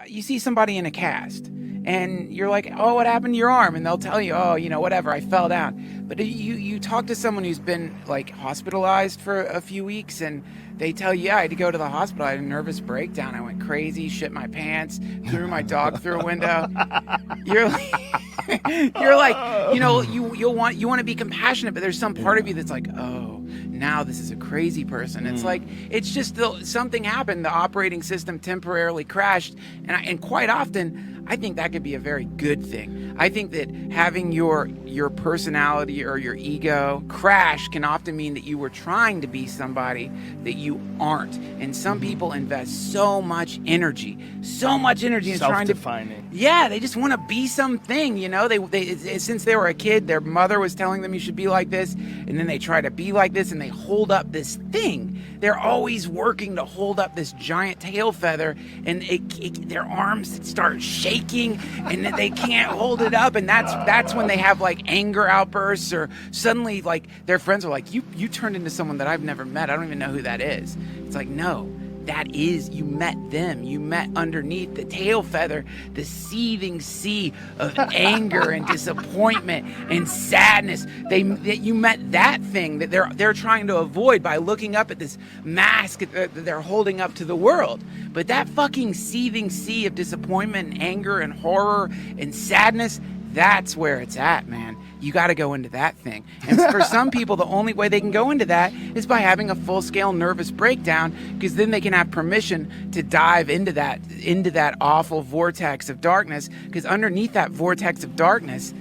You see somebody in a cast and you're like, oh, what happened to your arm? And they'll tell you, oh, whatever, I fell down. But you talk to someone who's been like hospitalized for a few weeks and they tell you, yeah, I had to go to the hospital. I had a nervous breakdown. I went crazy, shit my pants, threw my dog through a window. You're like, you're like, you want to be compassionate, but there's some part of you that's like, oh, now this is a crazy person. It's like, it's just something happened. The operating system temporarily crashed. And quite often, I think that could be a very good thing. I think that having your personality or your ego crash can often mean that you were trying to be somebody that you aren't. And some people invest so much energy in trying to self-defining. Yeah, they just want to be something, They since they were a kid, their mother was telling them you should be like this, and then they try to be like this, and they hold up this thing. They're always working to hold up this giant tail feather, and their arms start shaking, and they can't hold it up, and that's when they have like anger outbursts, or suddenly like their friends are like, you turned into someone that I've never met. I don't even know who that is. It's like, no. That is, you met them. You met underneath the tail feather, the seething sea of anger and disappointment and sadness. You met that thing that they're trying to avoid by looking up at this mask that they're holding up to the world. But that fucking seething sea of disappointment and anger and horror and sadness, that's where it's at, man. You got to go into that thing. And for some people, the only way they can go into that is by having a full-scale nervous breakdown, because then they can have permission to dive into that awful vortex of darkness, because underneath that vortex of darkness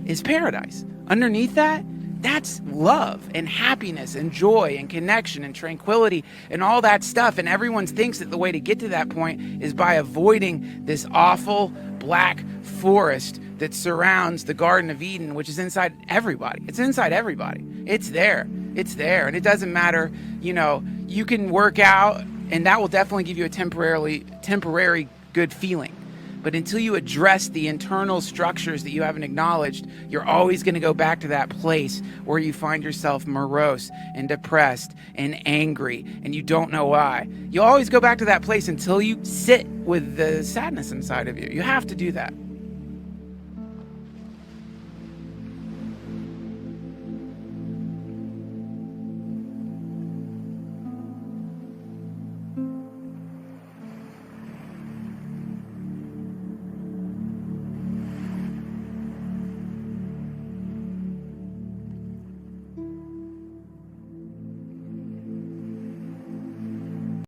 is paradise. Underneath that's love and happiness and joy and connection and tranquility and all that stuff. And everyone thinks that the way to get to that point is by avoiding this awful black forest that surrounds the Garden of Eden, which is inside everybody. It's inside everybody. It's there. And it doesn't matter, you can work out, and that will definitely give you a temporary good feeling. But until you address the internal structures that you haven't acknowledged, you're always going to go back to that place where you find yourself morose and depressed and angry, and you don't know why. You'll always go back to that place until you sit with the sadness inside of you. You have to do that.